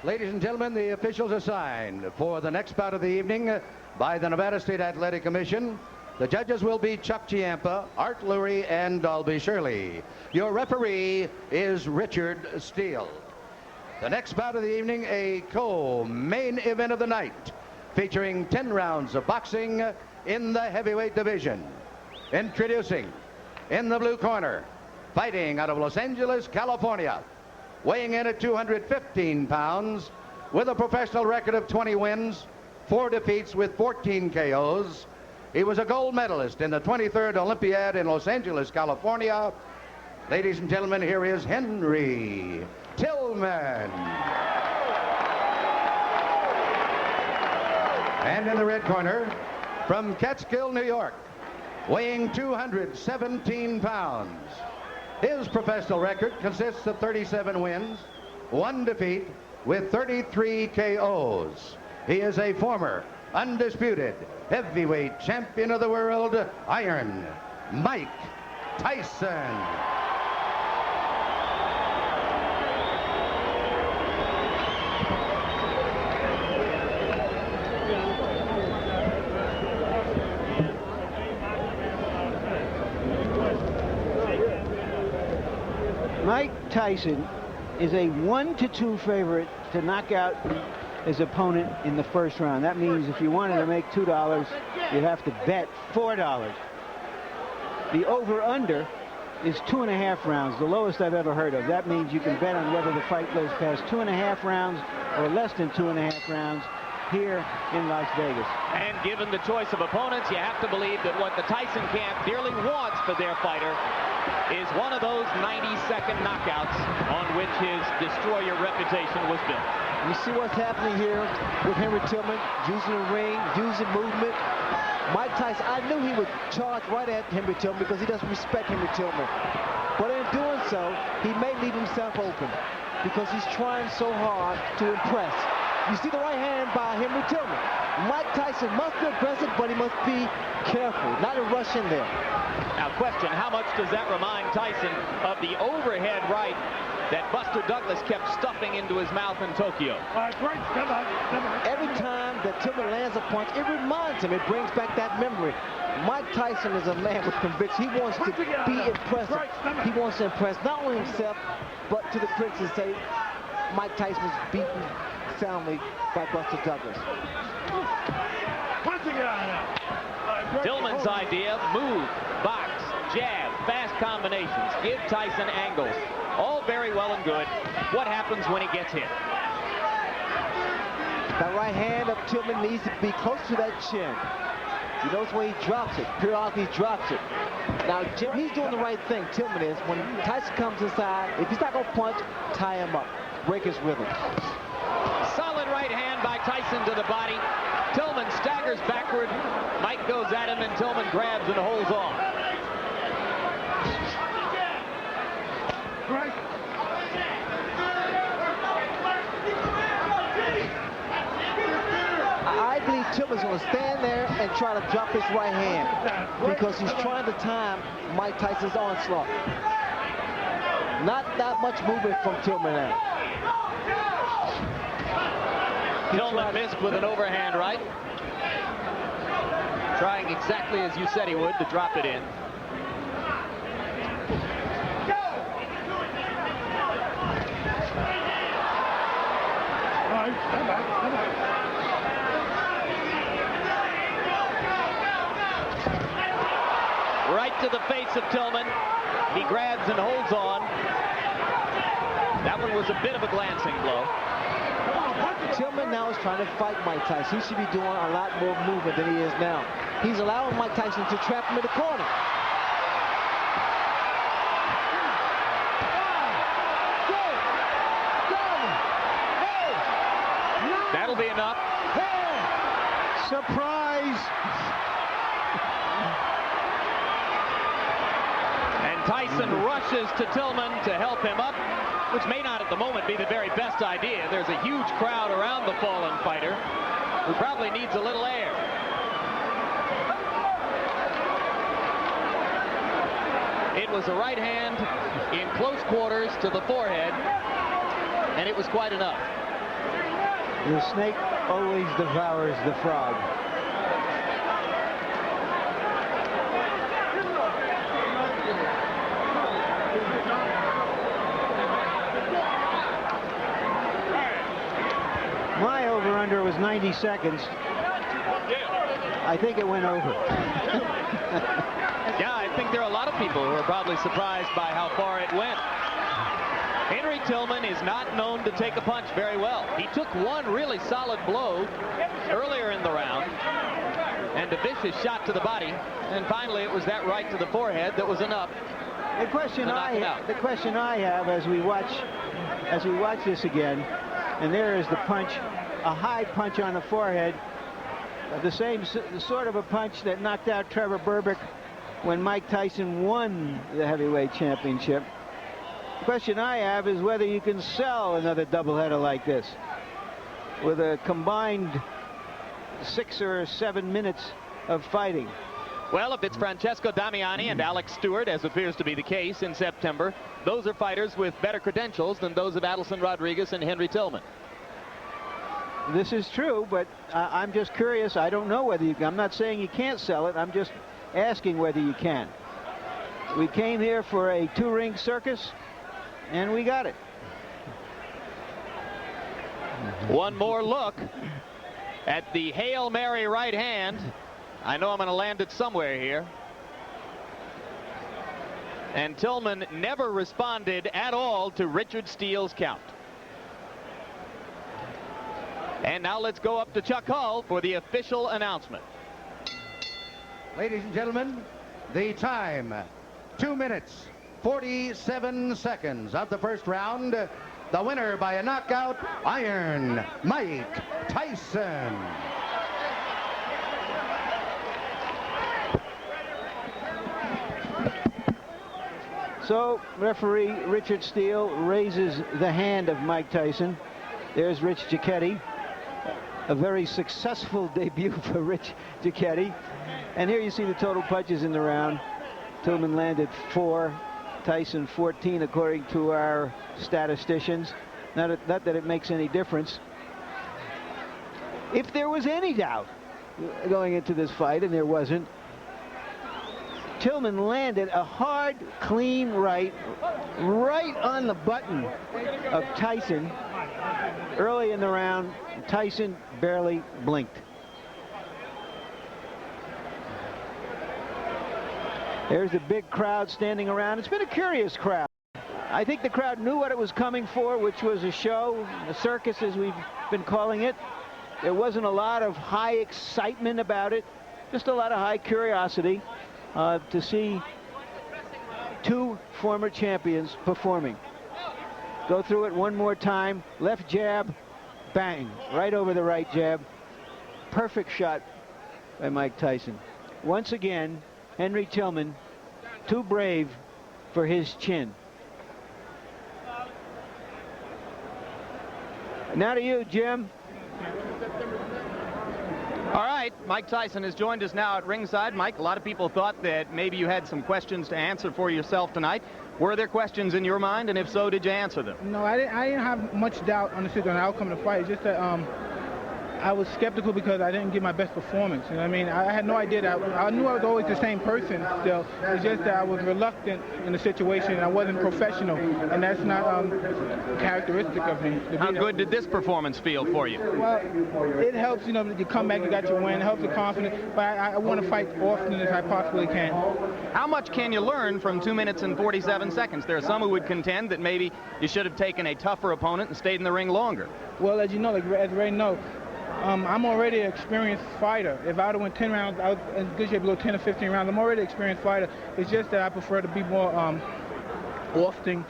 Ladies and gentlemen, the officials assigned for the next bout of the evening by the Nevada State Athletic Commission. The judges will be Chuck Chiampa, Art Lurie, and Dalby Shirley. Your referee is Richard Steele. The next bout of the evening, a co-main event of the night, featuring 10 rounds of boxing in the heavyweight division. Introducing, in the blue corner, fighting out of Los Angeles, California, weighing in at 215 pounds, with a professional record of 20 wins, 4 defeats with 14 KOs. He was a gold medalist in the 23rd Olympiad in Los Angeles, California. Ladies and gentlemen, here is Henry Tillman. And in the red corner, from Catskill, New York, weighing 217 pounds. His professional record consists of 37 wins, 1 defeat, with 33 KOs. He is a former undisputed heavyweight champion of the world, Iron Mike Tyson. Mike Tyson is a 1-2 favorite to knock out his opponent in the first round. That means if you wanted to make $2, you'd have to bet $4. The over-under is 2.5 rounds, the lowest I've ever heard of. That means you can bet on whether the fight goes past 2.5 rounds or less than 2.5 rounds here in Las Vegas. And given the choice of opponents, you have to believe that what the Tyson camp dearly wants for their fighter is one of those 90-second knockouts on which his destroyer reputation was built. You see what's happening here with Henry Tillman, using the ring, using movement. Mike Tyson, I knew he would charge right at Henry Tillman because he doesn't respect Henry Tillman. But in doing so, he may leave himself open because he's trying so hard to impress. You see the right hand by Henry Tillman. Mike Tyson must be aggressive, but he must be careful, not to rush in there. Now, question, how much does that remind Tyson of the overhead right that Buster Douglas kept stuffing into his mouth in Tokyo? Every time that Tillman lands a punch, it reminds him, it brings back that memory. Mike Tyson is a man with conviction. He wants to be impressive. He wants to impress not only himself, but to the critics and say, Mike Tyson was beaten soundly by Buster Douglas. Tillman's idea, move, box, jab, fast combinations, give Tyson angles. All very well and good. What happens when he gets hit? That right hand of Tillman needs to be close to that chin. You notice when he drops it, periodically he drops it. Now, Jim, he's doing the right thing, Tillman is. When Tyson comes inside, if he's not going to punch, tie him up, break his rhythm. Solid right hand by Tyson to the body. Tillman staggers backward. Mike goes at him, and Tillman grabs and holds on. I believe Tillman's going to stand there and try to drop his right hand because he's trying to time Mike Tyson's onslaught. Not that much movement from Tillman now. Tillman missed with an overhand right. Trying exactly as you said he would to drop it in. Right to the face of Tillman. He grabs and holds on. That one was a bit of a glancing blow. Tillman now is trying to fight Mike Tyson. He should be doing a lot more movement than he is now. He's allowing Mike Tyson to trap him in the corner. That'll be enough. Surprise! And Tyson rushes to Tillman to help him up, which may not at the moment be the very best idea. There's a huge crowd around the fallen fighter who probably needs a little air. It was a right hand in close quarters to the forehead, and it was quite enough. The snake always devours the frog. My over-under was 90 seconds. I think it went over. Yeah, I think there are a lot of people who are probably surprised by how far it went. Henry Tillman is not known to take a punch very well. He took one really solid blow earlier in the round and a vicious shot to the body, and finally it was that right to the forehead that was enough. The question I have as we watch this again, and there is the punch, a high punch on the forehead, the sort of a punch that knocked out Trevor Berbick when Mike Tyson won the heavyweight championship. The question I have is whether you can sell another doubleheader like this with a combined 6 or 7 minutes of fighting. Well, if it's Francesco Damiani and Alex Stewart, as appears to be the case in September, those are fighters with better credentials than those of Adelson Rodriguez and Henry Tillman. This is true, but I'm just curious. I don't know whether you can. I'm not saying you can't sell it. I'm just asking whether you can. We came here for a 2-ring circus, and we got it. One more look at the Hail Mary right hand. I know I'm going to land it somewhere here. And Tillman never responded at all to Richard Steele's count. And now let's go up to Chuck Hull for the official announcement. Ladies and gentlemen, the time, 2 minutes, 47 seconds of the first round. The winner by a knockout, Iron Mike Tyson. So referee Richard Steele raises the hand of Mike Tyson. There's Rich Giacchetti. A very successful debut for Rich Giacchetti. And here you see the total punches in the round. Tillman landed 4, Tyson 14, according to our statisticians. Not that it makes any difference. If there was any doubt going into this fight, and there wasn't, Tillman landed a hard, clean right on the button of Tyson early in the round. Tyson barely blinked. There's the big crowd standing around. It's been a curious crowd. I think the crowd knew what it was coming for, which was a show, a circus as we've been calling it. There wasn't a lot of high excitement about it, just a lot of high curiosity to see 2 former champions performing. Go through it one more time. Left jab, bang, right over the right jab. Perfect shot by Mike Tyson. Once again, Henry Tillman, too brave for his chin. Now to you, Jim. All right, Mike Tyson has joined us now at ringside. Mike, a lot of people thought that maybe you had some questions to answer for yourself tonight. Were there questions in your mind, and if so, did you answer them? No, I didn't have much doubt on the outcome of the fight. It's just that I was skeptical because I didn't give my best performance. You know what I mean? I had no idea that I knew I was always the same person still. It's just that I was reluctant in the situation and I wasn't professional, and that's not characteristic of me. How good did this performance feel for you? Well, it helps, you know, you come back, you got your win, it helps the confidence, but I want to fight often as I possibly can. How much can you learn from 2 minutes and 47 seconds? There are some who would contend that maybe you should have taken a tougher opponent and stayed in the ring longer. Well, as you know, as Ray knows, I'm already an experienced fighter. If I would have went 10 rounds, I was in good shape to go 10 or 15 rounds. I'm already an experienced fighter. It's just that I prefer to be more often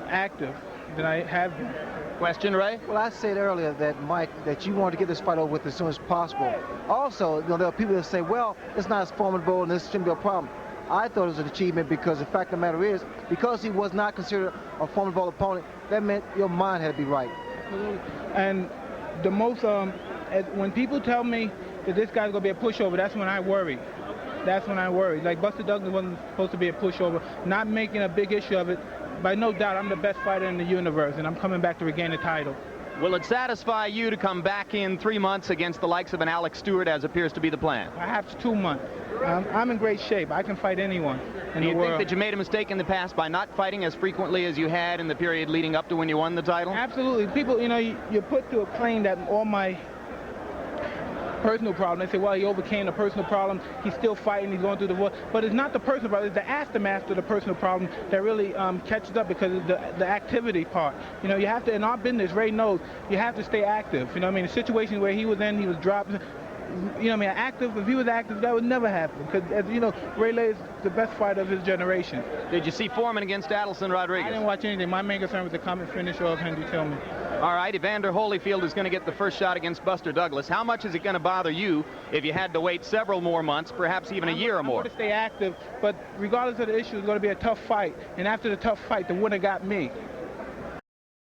active than I have been. Question, Ray? Well, I said earlier that, Mike, that you wanted to get this fight over with as soon as possible. Also, you know, there are people that say, well, it's not as formidable and this shouldn't be a problem. I thought it was an achievement because the fact of the matter is, because he was not considered a formidable opponent, that meant your mind had to be right. And the most, when people tell me that this guy's going to be a pushover, that's when I worry. That's when I worry. Like Buster Douglas wasn't supposed to be a pushover, not making a big issue of it. By no doubt, I'm the best fighter in the universe, and I'm coming back to regain the title. Will it satisfy you to come back in 3 months against the likes of an Alex Stewart, as appears to be the plan? Perhaps 2 months. I'm in great shape. I can fight anyone in Do the you world. think that you made a mistake in the past by not fighting as frequently as you had in the period leading up to when you won the title? Absolutely. People, you know, you're put to a claim that all my personal problem. They say, well, he overcame the personal problem. He's still fighting. He's going through the war. But it's not the personal problem. It's the aftermath of the personal problem that really catches up because of the activity part. You know, you have to, in our business, Ray knows, you have to stay active. You know what I mean? The situation where he was in, he was dropped. You know what I mean? Active, if he was active, that would never happen. Because, as you know, Ray Lay is the best fighter of his generation. Did you see Foreman against Adelson Rodriguez? I didn't watch anything. My main concern was the coming finish of Henry Tillman. All right, Evander Holyfield is going to get the first shot against Buster Douglas. How much is it going to bother you if you had to wait several more months, perhaps even a year or more? I'm going to stay active, but regardless of the issue, it's going to be a tough fight. And after the tough fight, the winner got me.